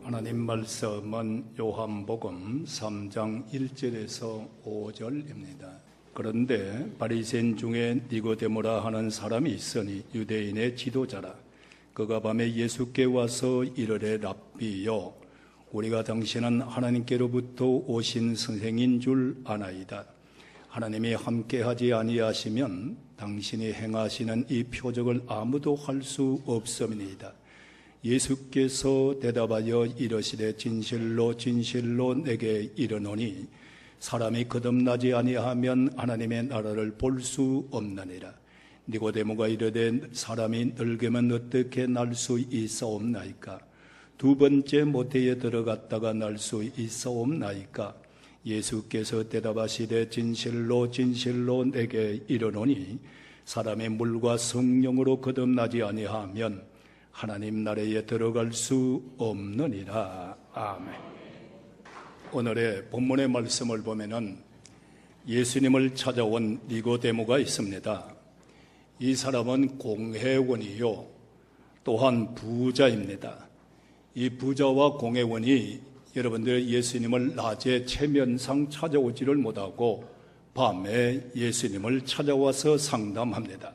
하나님 말씀은 요한복음 3장 1절에서 5절입니다. 그런데 바리새인 중에 니고데모라 하는 사람이 있으니 유대인의 지도자라. 그가 밤에 예수께 와서 이르되 랍비여, 우리가 당신은 하나님께로부터 오신 선생인 줄 아나이다. 하나님이 함께하지 아니하시면 당신이 행하시는 이 표적을 아무도 할 수 없음이니이다. 예수께서 대답하여 이르시되 진실로 진실로 내게 이르노니 사람이 거듭나지 아니하면 하나님의 나라를 볼 수 없나니라. 니고데모가 이르되 사람이 늙으면 어떻게 날 수 있사옵나이까? 두 번째 모태에 들어갔다가 날 수 있사옵나이까? 예수께서 대답하시되 진실로 진실로 내게 이르노니 사람이 물과 성령으로 거듭나지 아니하면 하나님 나라에 들어갈 수 없느니라. 아멘. 오늘의 본문의 말씀을 보면은 예수님을 찾아온 니고데모가 있습니다. 이 사람은 공회원이요 또한 부자입니다. 이 부자와 공회원이 여러분들 예수님을 낮에 체면상 찾아오지를 못하고 밤에 예수님을 찾아와서 상담합니다.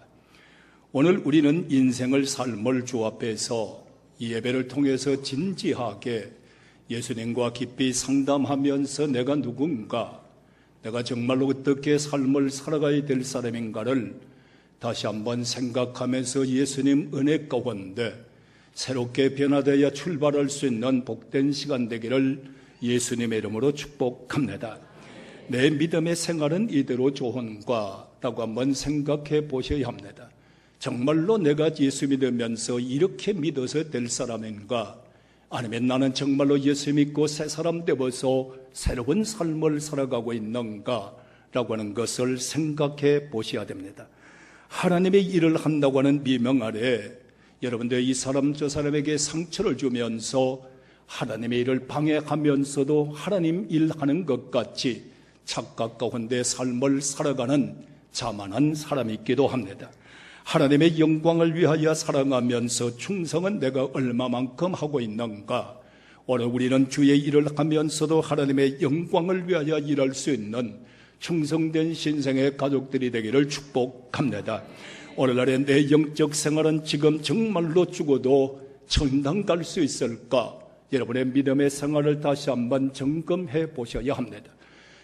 오늘 우리는 인생을 삶을 주 앞에서 이 예배를 통해서 진지하게 예수님과 깊이 상담하면서 내가 누군가, 내가 정말로 어떻게 삶을 살아가야 될 사람인가를 다시 한번 생각하면서 예수님 은혜 가운데 새롭게 변화되어 출발할 수 있는 복된 시간 되기를 예수님의 이름으로 축복합니다. 내 믿음의 생활은 이대로 좋은가? 라고 한번 생각해 보셔야 합니다. 정말로 내가 예수 믿으면서 이렇게 믿어서 될 사람인가? 아니면 나는 정말로 예수 믿고 새 사람 되어서 새로운 삶을 살아가고 있는가? 라고 하는 것을 생각해 보셔야 됩니다. 하나님의 일을 한다고 하는 미명 아래 여러분들 이 사람 저 사람에게 상처를 주면서 하나님의 일을 방해하면서도 하나님 일하는 것 같이 착각 가운데 삶을 살아가는 자만한 사람이 있기도 합니다. 하나님의 영광을 위하여 살아가면서 충성은 내가 얼마만큼 하고 있는가? 오늘 우리는 주의 일을 하면서도 하나님의 영광을 위하여 일할 수 있는 충성된 신생의 가족들이 되기를 축복합니다. 오늘날의 내 영적 생활은 지금 정말로 죽어도 천당 갈 수 있을까? 여러분의 믿음의 생활을 다시 한번 점검해 보셔야 합니다.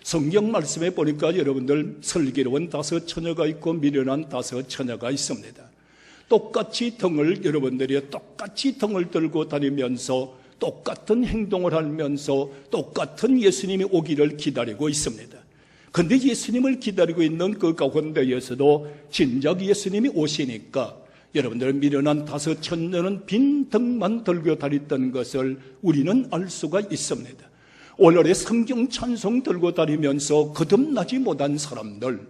성경 말씀에 보니까 여러분들 슬기로운 5처녀가 있고 미련한 5처녀가 있습니다. 똑같이 여러분들이 똑같이 등을 들고 다니면서 똑같은 행동을 하면서 똑같은 예수님이 오기를 기다리고 있습니다. 그런데 예수님을 기다리고 있는 그 가운데에서도 진작 예수님이 오시니까 여러분들 미련한 5처녀는 빈 등만 들고 다녔던 것을 우리는 알 수가 있습니다. 오늘의 성경 찬송 들고 다니면서 거듭나지 못한 사람들,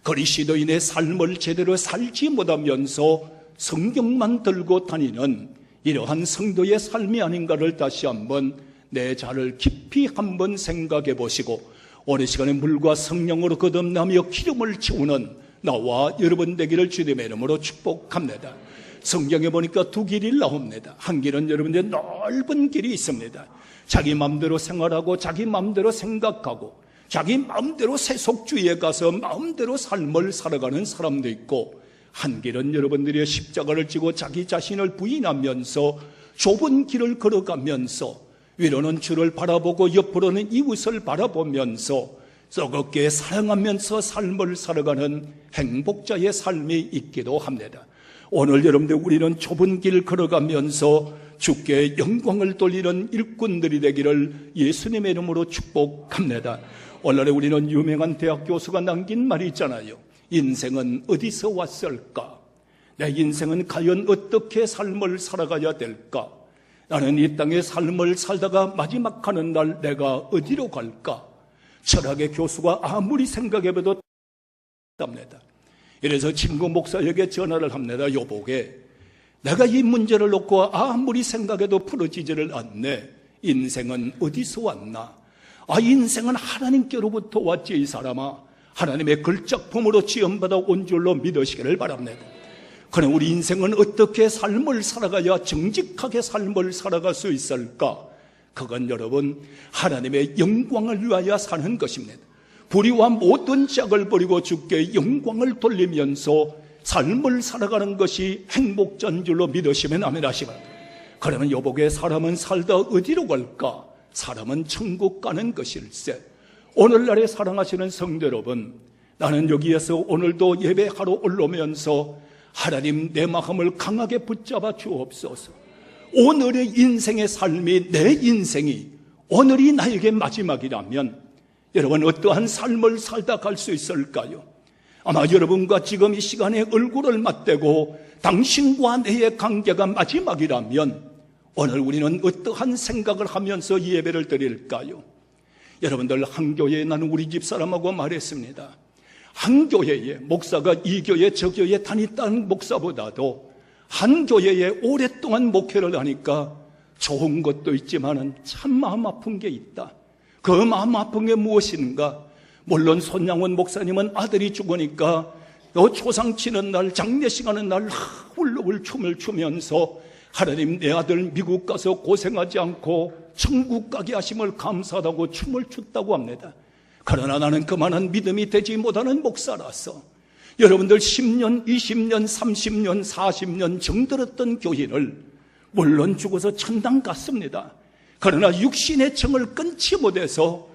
그리스도인의 삶을 제대로 살지 못하면서 성경만 들고 다니는 이러한 성도의 삶이 아닌가를 다시 한번 내 자를 깊이 한번 생각해 보시고 오늘 시간에 물과 성령으로 거듭나며 기름을 채우는 나와 여러분 되기를 주님의 이름으로 축복합니다. 성경에 보니까 두 길이 나옵니다. 한 길은 여러분들 넓은 길이 있습니다. 자기 마음대로 생활하고 자기 마음대로 생각하고 자기 마음대로 세속주의에 가서 마음대로 삶을 살아가는 사람도 있고, 한 길은 여러분들이 십자가를 지고 자기 자신을 부인하면서 좁은 길을 걸어가면서 위로는 주를 바라보고 옆으로는 이웃을 바라보면서 썩게 사랑하면서 삶을 살아가는 행복자의 삶이 있기도 합니다. 오늘 여러분들 우리는 좁은 길 걸어가면서 주께 영광을 돌리는 일꾼들이 되기를 예수님의 이름으로 축복합니다. 오늘날에 우리는 유명한 대학 교수가 남긴 말이 있잖아요. 인생은 어디서 왔을까? 내 인생은 과연 어떻게 삶을 살아가야 될까? 나는 이 땅의 삶을 살다가 마지막 하는 날 내가 어디로 갈까? 철학의 교수가 아무리 생각해봐도 답답합니다. 이래서 친구 목사에게 전화를 합니다. 여보게, 내가 이 문제를 놓고 아무리 생각해도 풀어지지를 않네. 인생은 어디서 왔나? 인생은 하나님께로부터 왔지 이 사람아. 하나님의 걸작품으로 지음받아 온 줄로 믿으시기를 바랍니다. 그럼 우리 인생은 어떻게 삶을 살아가야 정직하게 삶을 살아갈 수 있을까? 그건 여러분 하나님의 영광을 위하여 사는 것입니다. 불의와 모든 짝을 버리고 주께 영광을 돌리면서 삶을 살아가는 것이 행복자인 줄로 믿으시면 아멘 하시기 바랍니다. 그러면 여보게 사람은 살다 어디로 갈까? 사람은 천국 가는 것일세. 오늘날에 사랑하시는 성도 여러분, 나는 여기에서 오늘도 예배하러 올라오면서 하나님 내 마음을 강하게 붙잡아 주옵소서. 오늘의 인생의 삶이, 내 인생이 오늘이 나에게 마지막이라면 여러분 어떠한 삶을 살다 갈 수 있을까요? 아마 여러분과 지금 이 시간에 얼굴을 맞대고 당신과 내의 관계가 마지막이라면 오늘 우리는 어떠한 생각을 하면서 예배를 드릴까요? 여러분들 한 교회에 나는 우리 집사람하고 말했습니다. 한 교회에 목사가 이 교회 저 교회에 다녔다는 목사보다도 한 교회에 오랫동안 목회를 하니까 좋은 것도 있지만 참 마음 아픈 게 있다. 그 마음 아픈 게 무엇인가? 물론 손양원 목사님은 아들이 죽으니까 초상 치는 날, 장례식 하는 날 훌훌 춤을 추면서 하나님 내 아들 미국 가서 고생하지 않고 천국 가게 하심을 감사하다고 춤을 췄다고 합니다. 그러나 나는 그만한 믿음이 되지 못하는 목사라서 여러분들 10년, 20년, 30년, 40년 정들었던 교인을 물론 죽어서 천당 갔습니다. 그러나 육신의 정을 끊지 못해서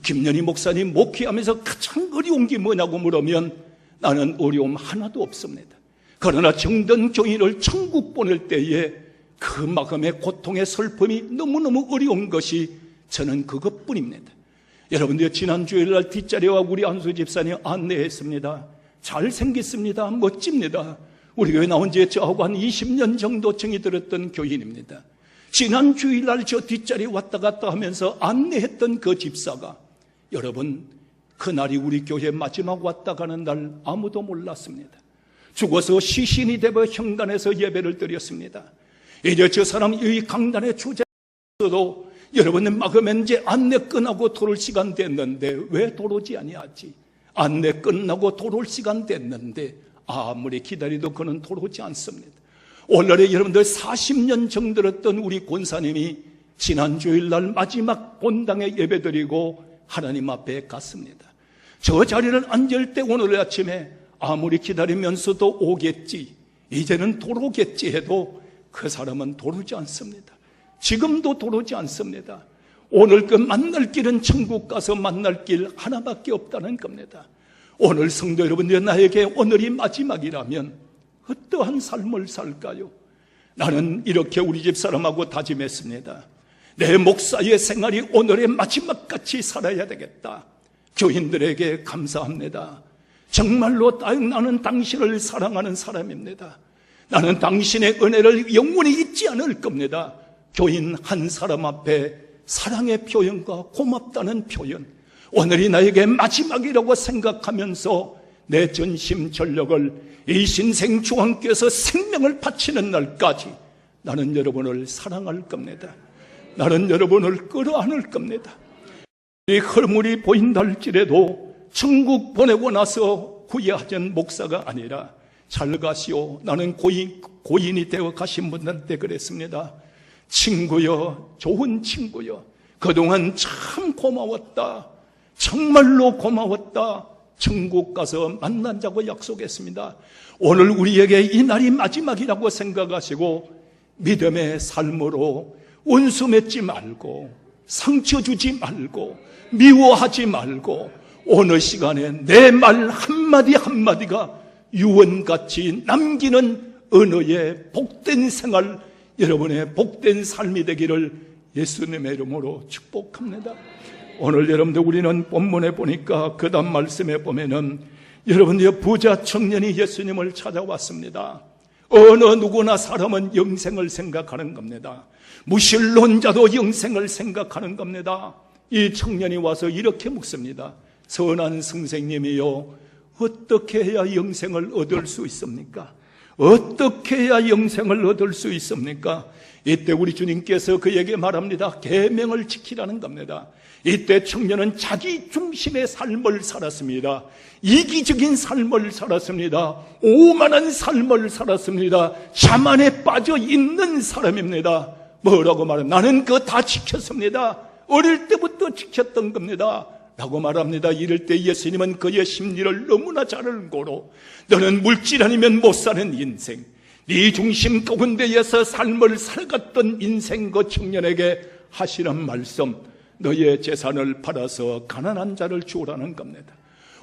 김연희 목사님 목회하면서 가장 어려운 게 뭐냐고 물으면 나는 어려움 하나도 없습니다. 그러나 정든 교인을 천국 보낼 때에 그 마음의 고통의 슬픔이 너무너무 어려운 것이 저는 그것뿐입니다. 여러분들 지난 주일날 뒷자리와 우리 안수 집사님 안내했습니다. 잘생겼습니다. 멋집니다. 우리 교회 나온 지 저하고 한 20년 정도 정이 들었던 교인입니다. 지난 주일날 저 뒷자리에 왔다 갔다 하면서 안내했던 그 집사가 여러분 그날이 우리 교회 마지막 왔다 가는 날 아무도 몰랐습니다. 죽어서 시신이 되어 형단에서 예배를 드렸습니다. 이제 저 사람 이 강단의 주제에서도 여러분의 마음에 이제 안내 끝나고 돌아올 시간 됐는데 왜 돌아오지 아니하지? 안내 끝나고 돌아올 시간 됐는데 아무리 기다려도 그는 돌아오지 않습니다. 오늘날에 여러분들 40년 정들었던 우리 권사님이 지난 주일날 마지막 본당에 예배드리고 하나님 앞에 갔습니다. 저 자리를 앉을 때 오늘 아침에 아무리 기다리면서도 오겠지, 이제는 돌아오겠지 해도 그 사람은 돌아오지 않습니다. 지금도 돌아오지 않습니다. 오늘 그 만날 길은 천국 가서 만날 길 하나밖에 없다는 겁니다. 오늘 성도 여러분들, 나에게 오늘이 마지막이라면 어떠한 삶을 살까요? 나는 이렇게 우리 집 사람하고 다짐했습니다. 내 목사의 생활이 오늘의 마지막같이 살아야 되겠다. 교인들에게 감사합니다. 정말로 나는 당신을 사랑하는 사람입니다. 나는 당신의 은혜를 영원히 잊지 않을 겁니다. 교인 한 사람 앞에 사랑의 표현과 고맙다는 표현, 오늘이 나에게 마지막이라고 생각하면서 내 전심 전력을 이 신생 주왕께서 생명을 바치는 날까지 나는 여러분을 사랑할 겁니다. 나는 여러분을 끌어안을 겁니다. 이 허물이 보인다 할지라도 천국 보내고 나서 후회하던 목사가 아니라 잘 가시오. 나는 고인이 되어 가신 분들한테 그랬습니다. 친구여, 좋은 친구여, 그동안 참 고마웠다. 정말로 고마웠다. 천국 가서 만난다고 약속했습니다. 오늘 우리에게 이 날이 마지막이라고 생각하시고 믿음의 삶으로 원수 맺지 말고 상처 주지 말고 미워하지 말고 어느 시간에 내 말 한마디 한마디가 유언같이 남기는 언어의 복된 생활, 여러분의 복된 삶이 되기를 예수님의 이름으로 축복합니다. 오늘 여러분들 우리는 본문에 보니까 그 다음 말씀에 보면은 여러분들 부자 청년이 예수님을 찾아왔습니다. 어느 누구나 사람은 영생을 생각하는 겁니다. 무신론자도 영생을 생각하는 겁니다. 이 청년이 와서 이렇게 묻습니다. 선한 선생님이요, 어떻게 해야 영생을 얻을 수 있습니까? 어떻게 해야 영생을 얻을 수 있습니까? 이때 우리 주님께서 그에게 말합니다. 계명을 지키라는 겁니다. 이때 청년은 자기 중심의 삶을 살았습니다. 이기적인 삶을 살았습니다. 오만한 삶을 살았습니다. 자만에 빠져 있는 사람입니다. 뭐라고 말합니다. 나는 그거 다 지켰습니다. 어릴 때부터 지켰던 겁니다. 라고 말합니다. 이럴 때 예수님은 그의 심리를 너무나 잘 알고로 너는 물질 아니면 못 사는 인생, 네 중심 가운데에서 삶을 살아갔던 인생 그 청년에게 하시는 말씀, 너의 재산을 팔아서 가난한 자를 주라는 겁니다.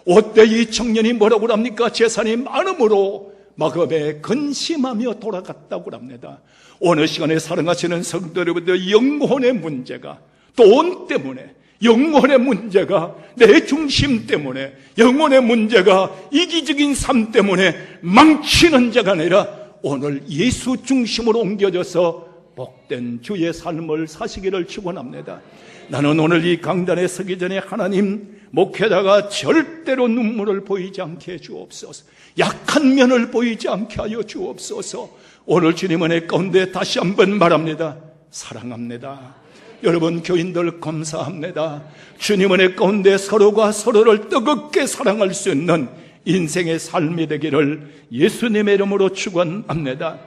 어때 이 청년이 뭐라고 합니까? 재산이 많음으로 마음에 근심하며 돌아갔다고 합니다. 어느 시간에 사랑하시는 성도 여러분들, 영혼의 문제가 돈 때문에, 영혼의 문제가 내 중심 때문에, 영혼의 문제가 이기적인 삶 때문에 망치는 자가 아니라 오늘 예수 중심으로 옮겨져서 복된 주의 삶을 사시기를 축원합니다. 나는 오늘 이 강단에 서기 전에 하나님, 목회자가 절대로 눈물을 보이지 않게 해 주옵소서. 약한 면을 보이지 않게 하여 주옵소서. 오늘 주님 은혜 가운데 다시 한번 말합니다. 사랑합니다. 여러분 교인들 감사합니다. 주님 은혜 가운데 서로가 서로를 뜨겁게 사랑할 수 있는 인생의 삶이 되기를 예수님의 이름으로 축원합니다.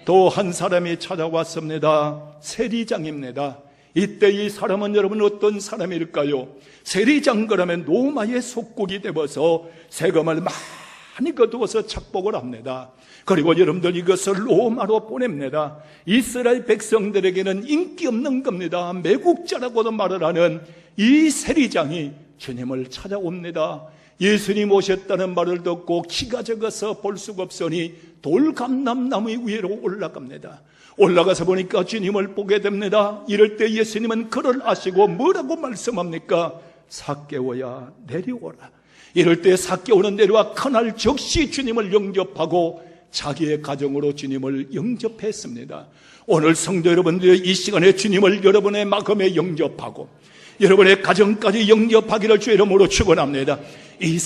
또 한 사람이 찾아왔습니다. 세리장입니다. 이때 이 사람은 여러분 어떤 사람일까요? 세리장 그러면 로마의 속국이 되어서 세금을 많이 거두어서 착복을 합니다. 그리고 여러분들 이것을 로마로 보냅니다. 이스라엘 백성들에게는 인기 없는 겁니다. 매국자라고도 말을 하는 이 세리장이 주님을 찾아옵니다. 예수님 오셨다는 말을 듣고 키가 적어서 볼 수가 없으니 돌감람나무 위로 올라갑니다. 올라가서 보니까 주님을 보게 됩니다. 이럴 때 예수님은 그를 아시고 뭐라고 말씀합니까? 삭개오야 내려오라. 이럴 때 삭개오는 내려와 그날 즉시 주님을 영접하고 자기의 가정으로 주님을 영접했습니다. 오늘 성도 여러분들이 이 시간에 주님을 여러분의 마음에 영접하고 여러분의 가정까지 영접하기를 주의 이름으로 축원합니다. 이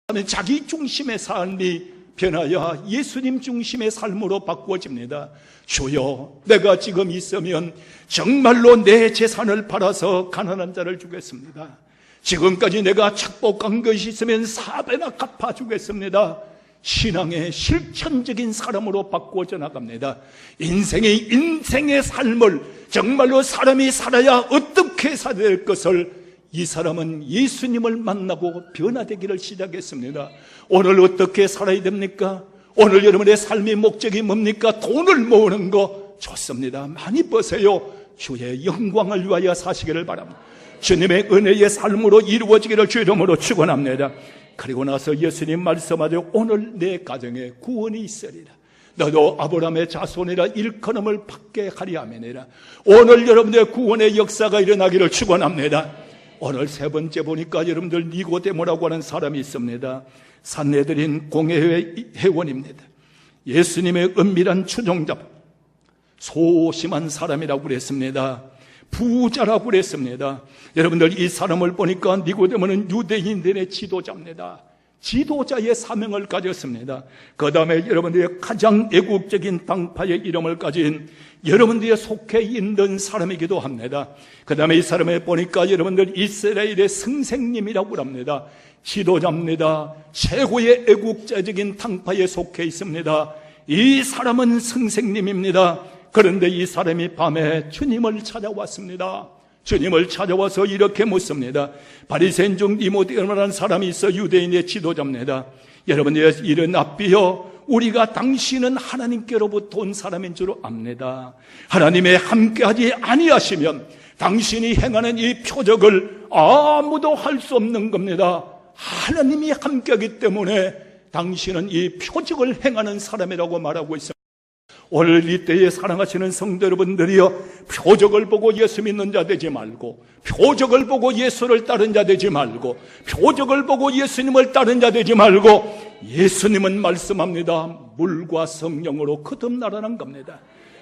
사람은 자기 중심의 삶이 변하여 예수님 중심의 삶으로 바꾸어집니다. 주여, 내가 지금 있으면 정말로 내 재산을 팔아서 가난한 자를 주겠습니다. 지금까지 내가 착복한 것이 있으면 4배나 갚아주겠습니다. 신앙의 실천적인 사람으로 바꾸어져 나갑니다. 인생의 삶을 정말로 사람이 살아야 어떻게 살아야 될 것을 이 사람은 예수님을 만나고 변화되기를 시작했습니다. 오늘 어떻게 살아야 됩니까? 오늘 여러분의 삶의 목적이 뭡니까? 돈을 모으는 거 좋습니다. 많이 버세요. 주의 영광을 위하여 사시기를 바랍니다. 주님의 은혜의 삶으로 이루어지기를 주의 이름으로 축원합니다. 그리고 나서 예수님 말씀하죠. 오늘 내 가정에 구원이 있으리라. 너도 아브라함의 자손이라 일컬음을 받게 하리 아멘이라. 오늘 여러분의 구원의 역사가 일어나기를 축원합니다. 오늘 세 번째 보니까 여러분들 니고데모라고 하는 사람이 있습니다. 산헤드린 공회회 회원입니다. 예수님의 은밀한 추종자, 소심한 사람이라고 그랬습니다. 부자라고 그랬습니다. 여러분들 이 사람을 보니까 니고데모는 유대인들의 지도자입니다. 지도자의 사명을 가졌습니다. 그 다음에 여러분들의 가장 애국적인 당파의 이름을 가진 여러분들이 속해 있는 사람이기도 합니다. 그 다음에 이 사람을 보니까 여러분들 이스라엘의 선생님이라고 합니다. 지도자입니다. 최고의 애국자적인 당파에 속해 있습니다. 이 사람은 선생님입니다. 그런데 이 사람이 밤에 주님을 찾아왔습니다. 주님을 찾아와서 이렇게 묻습니다. 바리새인 중 니고데모라는 사람이 있어 유대인의 지도자입니다. 여러분의 일어나비여, 우리가 당신은 하나님께로부터 온 사람인 줄 압니다. 하나님의 함께하지 아니하시면 당신이 행하는 이 표적을 아무도 할 수 없는 겁니다. 하나님이 함께하기 때문에 당신은 이 표적을 행하는 사람이라고 말하고 있습니다. 오늘 이때에 사랑하시는 성도 여러분들이여, 표적을 보고 예수 믿는 자 되지 말고, 표적을 보고 예수를 따른 자 되지 말고, 표적을 보고 예수님을 따른 자 되지 말고, 예수님은 말씀합니다. 물과 성령으로 거듭나라는 겁니다.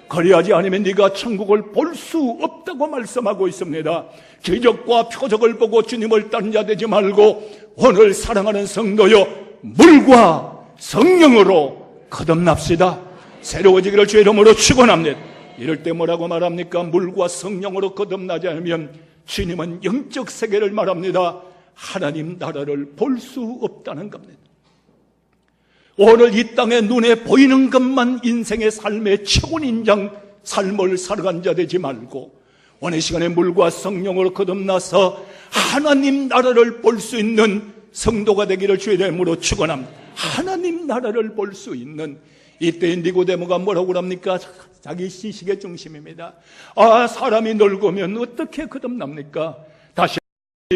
그리하지 않으면 네가 천국을 볼 수 없다고 말씀하고 있습니다. 기적과 표적을 보고 주님을 따른 자 되지 말고, 오늘 사랑하는 성도여, 물과 성령으로 거듭납시다. 새로워지기를 주의 이름으로 축원합니다. 이럴 때 뭐라고 말합니까? 물과 성령으로 거듭나지 않으면 주님은 영적 세계를 말합니다. 하나님 나라를 볼 수 없다는 겁니다. 오늘 이 땅에 눈에 보이는 것만 인생의 삶의 최고인장 삶을 살아간 자 되지 말고 오늘 시간에 물과 성령으로 거듭나서 하나님 나라를 볼 수 있는 성도가 되기를 주의 이름으로 축원합니다. 하나님 나라를 볼 수 있는 이때 니고데모가 뭐라고 합니까? 자기 지식의 중심입니다. 사람이 늙으면 어떻게 거듭납니까? 다시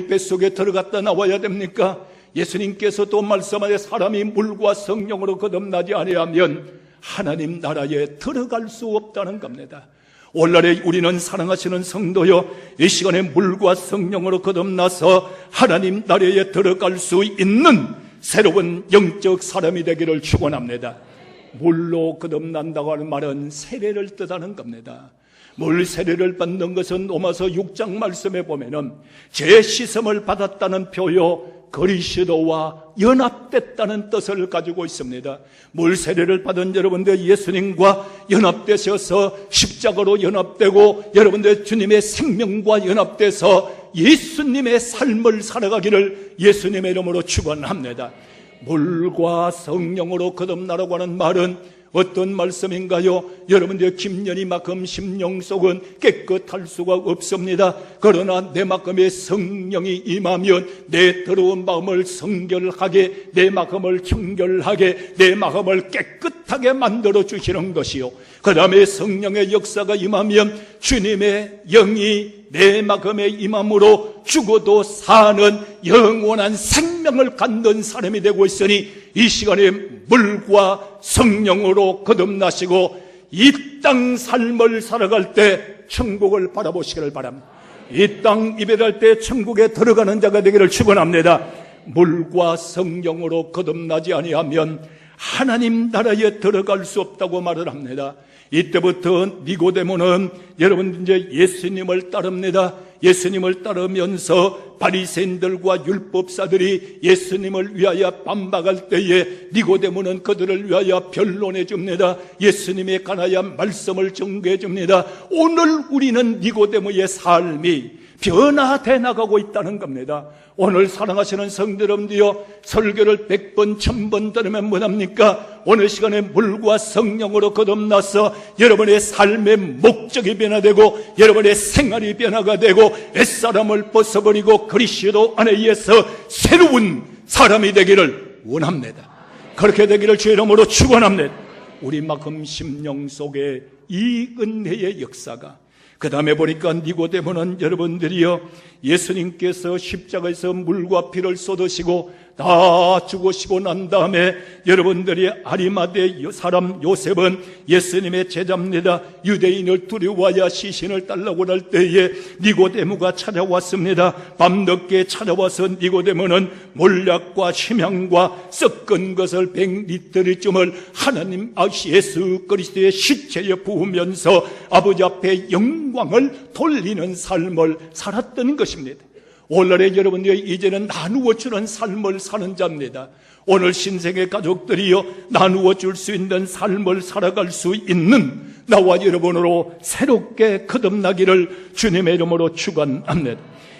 뱃속에 들어갔다 나와야 됩니까? 예수님께서 또 말씀하되 사람이 물과 성령으로 거듭나지 아니하면 하나님 나라에 들어갈 수 없다는 겁니다. 오늘날에 우리는 사랑하시는 성도여, 이 시간에 물과 성령으로 거듭나서 하나님 나라에 들어갈 수 있는 새로운 영적 사람이 되기를 축원합니다. 물로 거듭난다고 하는 말은 세례를 뜻하는 겁니다. 물 세례를 받는 것은 로마서 6장 말씀에 보면은 재시험을 받았다는 표요 그리스도와 연합됐다는 뜻을 가지고 있습니다. 물 세례를 받은 여러분들 예수님과 연합되셔서 십자가로 연합되고 여러분들 주님의 생명과 연합돼서 예수님의 삶을 살아가기를 예수님의 이름으로 축원합니다. 물과 성령으로 거듭나라고 하는 말은 어떤 말씀인가요? 여러분들 김연희만큼 심령 속은 깨끗할 수가 없습니다. 그러나 내 마음에 성령이 임하면 내 더러운 마음을 성결하게, 내 마음을 청결하게, 내 마음을 깨끗하게 만들어 주시는 것이요, 그 다음에 성령의 역사가 임하면 주님의 영이 내 마음에 임함으로 죽어도 사는 영원한 생명을 갖는 사람이 되고 있으니 이 시간에 물과 성령으로 거듭나시고 이 땅 삶을 살아갈 때 천국을 바라보시기를 바랍니다. 이 땅 이별할 때 천국에 들어가는 자가 되기를 축원합니다. 물과 성령으로 거듭나지 아니하면 하나님 나라에 들어갈 수 없다고 말을 합니다. 이때부터 니고데모는 여러분 이제 예수님을 따릅니다. 예수님을 따르면서 바리새인들과 율법사들이 예수님을 위하여 반박할 때에 니고데모는 그들을 위하여 변론해 줍니다. 예수님에 관하여 말씀을 전개해 줍니다. 오늘 우리는 니고데모의 삶이 변화돼 나가고 있다는 겁니다. 오늘 사랑하시는 성도 여러분들이요, 설교를 100번 1000번 들으면 뭐합니까? 오늘 시간에 물과 성령으로 거듭나서 여러분의 삶의 목적이 변화되고 여러분의 생활이 변화가 되고 옛사람을 벗어버리고 그리스도 안에 의해서 새로운 사람이 되기를 원합니다. 그렇게 되기를 주의 이름으로 축원합니다. 우리 마음 심령 속에 이 은혜의 역사가, 그 다음에 보니까 니고데모는 여러분들이요, 예수님께서 십자가에서 물과 피를 쏟으시고 다 죽으시고 난 다음에 여러분들이 아리마대 사람 요셉은 예수님의 제자입니다. 유대인을 두려워하여 시신을 달라고 할 때에 니고데모가 찾아왔습니다. 밤늦게 찾아와서 니고데모는 몰약과 심향과 썩은 것을 100리터쯤을 하나님 예수 그리스도의 시체에 부으면서 아버지 앞에 영광을 돌리는 삶을 살았던 것입니다. 오늘의 여러분들이 이제는 나누어 주는 삶을 사는 자입니다. 오늘 신생의 가족들이요, 나누어 줄 수 있는 삶을 살아갈 수 있는 나와 여러분으로 새롭게 거듭나기를 주님의 이름으로 축원합니다.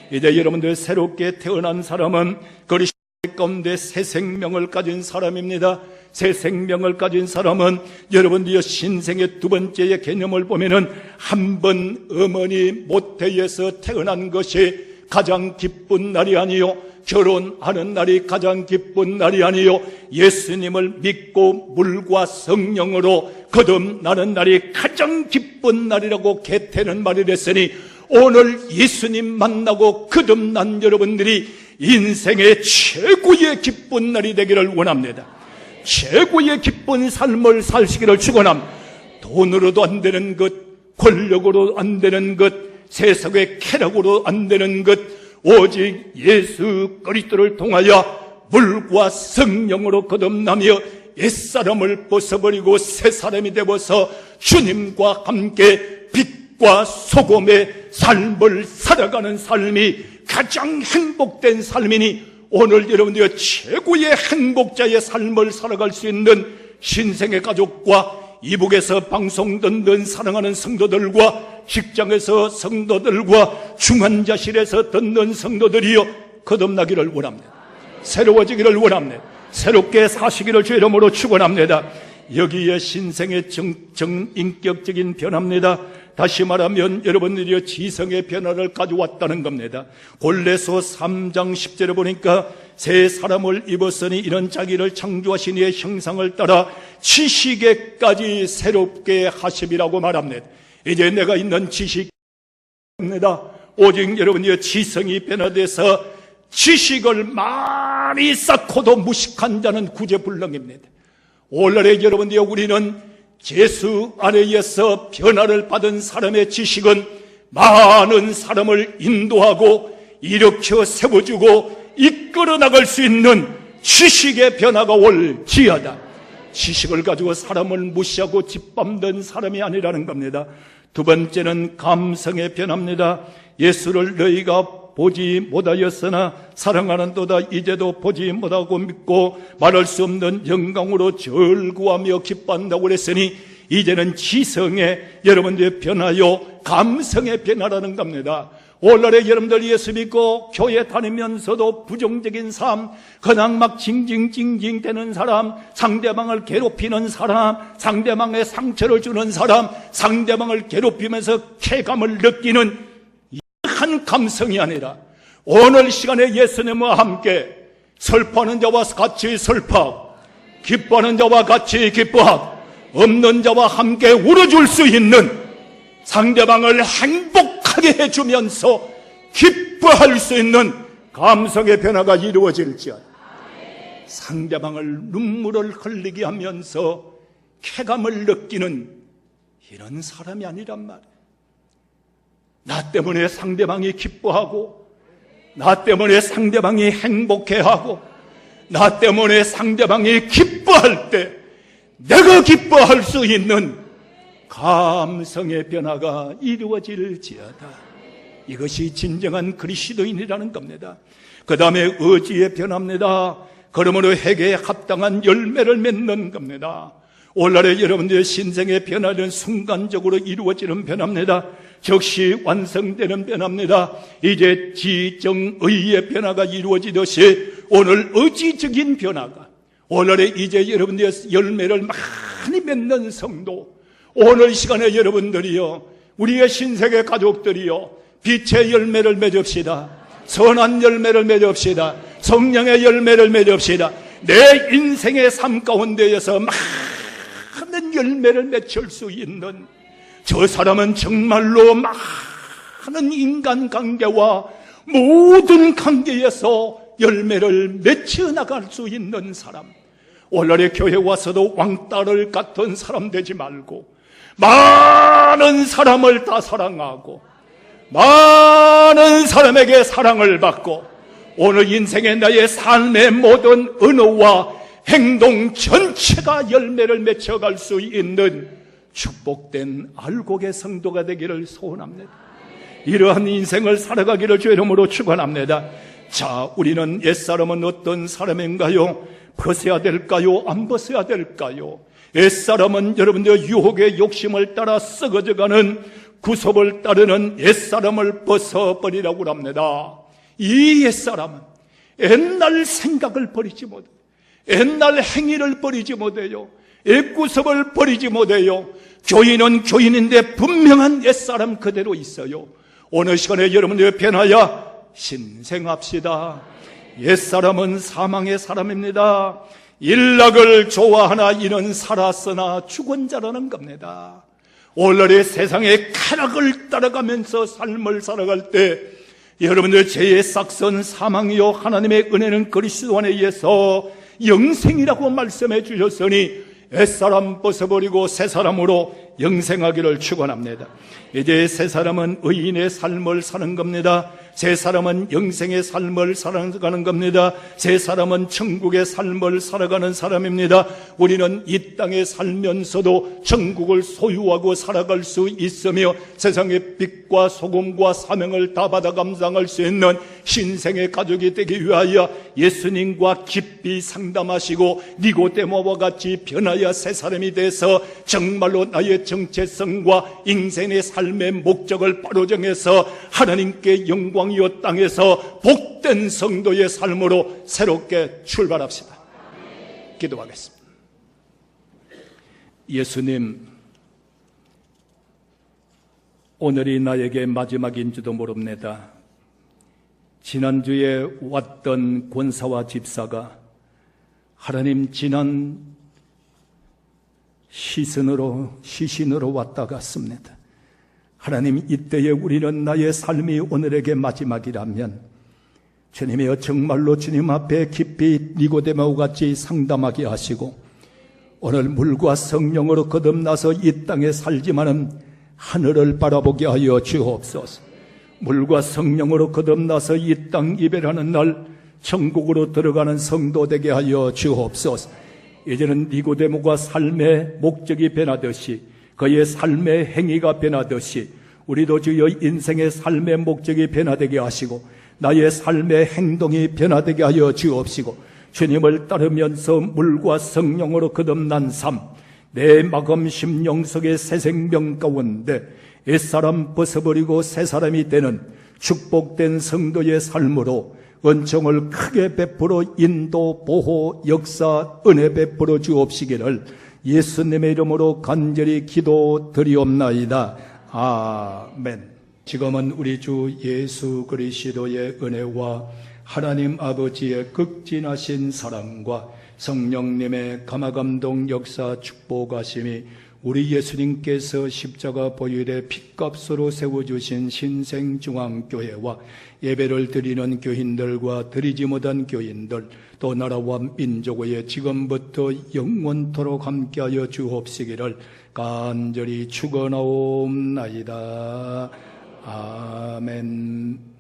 이제 여러분들 새롭게 태어난 사람은 그리스도 가운데 새 생명을 가진 사람입니다. 새 생명을 가진 사람은 여러분들이 신생의 두 번째의 개념을 보면은 한 번 어머니 모태에서 태어난 것이 가장 기쁜 날이 아니요, 결혼하는 날이 가장 기쁜 날이 아니요, 예수님을 믿고 물과 성령으로 거듭나는 날이 가장 기쁜 날이라고 개태는 말이 됐으니 오늘 예수님 만나고 거듭난 여러분들이 인생의 최고의 기쁜 날이 되기를 원합니다. 최고의 기쁜 삶을 사시기를 축원합니다. 돈으로도 안 되는 것, 권력으로 안 되는 것, 세상의 쾌락으로 안 되는 것, 오직 예수 그리스도를 통하여 물과 성령으로 거듭나며 옛사람을 벗어버리고 새 사람이 되어서 주님과 함께 빛과 소금의 삶을 살아가는 삶이 가장 행복된 삶이니 오늘 여러분들이 최고의 행복자의 삶을 살아갈 수 있는 신생의 가족과 이북에서 방송 듣는 사랑하는 성도들과 직장에서 성도들과 중환자실에서 듣는 성도들이여 거듭나기를 원합니다. 새로워지기를 원합니다. 새롭게 사시기를 주의 이름으로 축원합니다. 여기에 신생의 정인격적인 변화입니다. 다시 말하면 여러분들이 지성의 변화를 가져왔다는 겁니다. 골레서 3장 10절에 보니까 새 사람을 입었으니 이런 자기를 창조하신 이의 형상을 따라 지식에까지 새롭게 하심이라고 말합니다. 이제 내가 있는 지식입니다. 오직 여러분의 지성이 변화돼서 지식을 많이 쌓고도 무식한 자는 구제불능입니다. 오늘날에 여러분들이 우리는 예수 안에서 변화를 받은 사람의 지식은 많은 사람을 인도하고 일으켜 세워주고 이끌어 나갈 수 있는 지식의 변화가 올지어다. 지식을 가지고 사람을 무시하고 짓밟는 사람이 아니라는 겁니다. 두 번째는 감성의 변화입니다. 예수를 너희가 보지 못하였으나 사랑하는도다 이제도 보지 못하고 믿고 말할 수 없는 영광으로 절구하며 기뻐한다고 그랬으니 이제는 지성의 여러분들의 변화요 감성의 변화라는 겁니다. 오늘날에 여러분들 예수 믿고 교회 다니면서도 부정적인 삶, 그냥 막 징징징징 대는 사람, 상대방을 괴롭히는 사람, 상대방의 상처를 주는 사람, 상대방을 괴롭히면서 쾌감을 느끼는 한 감성이 아니라 오늘 시간에 예수님과 함께 슬퍼하는 자와 같이 슬퍼하고 기뻐하는 자와 같이 기뻐하고 없는 자와 함께 울어줄 수 있는 상대방을 행복하게 해주면서 기뻐할 수 있는 감성의 변화가 이루어질지어다. 상대방을 눈물을 흘리게 하면서 쾌감을 느끼는 이런 사람이 아니란 말이에요. 나 때문에 상대방이 기뻐하고 나 때문에 상대방이 행복해하고 나 때문에 상대방이 기뻐할 때 내가 기뻐할 수 있는 감성의 변화가 이루어질지어다. 이것이 진정한 그리스도인이라는 겁니다. 그 다음에 의지의 변화입니다. 그러므로 회개에 합당한 열매를 맺는 겁니다. 오늘날에 여러분들의 신생의 변화는 순간적으로 이루어지는 변화입니다. 즉시 완성되는 변화입니다. 이제 지정의의 변화가 이루어지듯이 오늘 의지적인 변화가 오늘에 이제 여러분들의 열매를 많이 맺는 성도, 오늘 시간에 여러분들이요 우리의 신세계 가족들이요 빛의 열매를 맺읍시다. 선한 열매를 맺읍시다. 성령의 열매를 맺읍시다. 내 인생의 삶 가운데에서 많은 열매를 맺을 수 있는, 저 사람은 정말로 많은 인간관계와 모든 관계에서 열매를 맺혀 나갈 수 있는 사람, 오늘의 교회 와서도 왕따를 같은 사람 되지 말고 많은 사람을 다 사랑하고 많은 사람에게 사랑을 받고 오늘 인생의 나의 삶의 모든 언어와 행동 전체가 열매를 맺혀갈 수 있는 축복된 알곡의 성도가 되기를 소원합니다. 이러한 인생을 살아가기를 주의 이름으로 축원합니다. 자, 우리는 옛사람은 어떤 사람인가요? 벗어야 될까요? 안 벗어야 될까요? 옛사람은 여러분들 유혹의 욕심을 따라 썩어져가는 구속을 따르는 옛사람을 벗어버리라고 합니다. 이 옛사람은 옛날 생각을 버리지 못해요. 옛날 행위를 버리지 못해요. 옛구섭을 버리지 못해요. 교인은 교인인데 분명한 옛사람 그대로 있어요. 오늘 시간에 여러분들 변하여 신생합시다. 옛사람은 사망의 사람입니다. 일락을 좋아하나 이는 살았으나 죽은 자라는 겁니다. 오늘의 세상의 쾌락을 따라가면서 삶을 살아갈 때 여러분들 죄의 싹선 사망이요 하나님의 은혜는 그리스도 안에 의해서 영생이라고 말씀해 주셨으니 옛사람 벗어버리고 새사람으로 영생하기를 축원합니다. 이제 새사람은 의인의 삶을 사는 겁니다. 새사람은 영생의 삶을 살아가는 겁니다. 새사람은 천국의 삶을 살아가는 사람입니다. 우리는 이 땅에 살면서도 천국을 소유하고 살아갈 수 있으며 세상의 빛과 소금과 사명을 다 받아 감당할 수 있는 신생의 가족이 되기 위하여 예수님과 깊이 상담하시고 니고데모와 같이 변하여 새사람이 돼서 정말로 나의 정체성과 인생의 삶의 목적을 바로 정해서 하나님께 영광이요 땅에서 복된 성도의 삶으로 새롭게 출발합시다. 기도하겠습니다. 예수님, 오늘이 나에게 마지막인지도 모릅니다. 지난주에 왔던 권사와 집사가 하나님 지난 시신으로 왔다 갔습니다. 하나님, 이때에 우리는 나의 삶이 오늘에게 마지막이라면 주님이여 정말로 주님 앞에 깊이 니고데모와 같이 상담하게 하시고 오늘 물과 성령으로 거듭나서 이 땅에 살지만은 하늘을 바라보게 하여 주옵소서. 물과 성령으로 거듭나서 이 땅 이별하는 날 천국으로 들어가는 성도 되게 하여 주옵소서. 이제는 니고데모가 삶의 목적이 변하듯이 그의 삶의 행위가 변하듯이 우리도 주여 인생의 삶의 목적이 변화되게 하시고 나의 삶의 행동이 변화되게 하여 주옵시고 주님을 따르면서 물과 성령으로 거듭난 삶, 내 마음 심령 속의 새 생명 가운데 옛사람 벗어버리고 새 사람이 되는 축복된 성도의 삶으로 은총을 크게 베풀어 인도, 보호, 역사, 은혜 베풀어 주옵시기를 예수님의 이름으로 간절히 기도드리옵나이다. 아멘. 지금은 우리 주 예수 그리스도의 은혜와 하나님 아버지의 극진하신 사랑과 성령님의 감화감동 역사 축복하심이 우리 예수님께서 십자가 보혈의 핏값으로 세워주신 신생중앙교회와 예배를 드리는 교인들과 드리지 못한 교인들 또 나라와 민족의 지금부터 영원토록 함께하여 주옵시기를 간절히 축원하옵나이다. 아멘.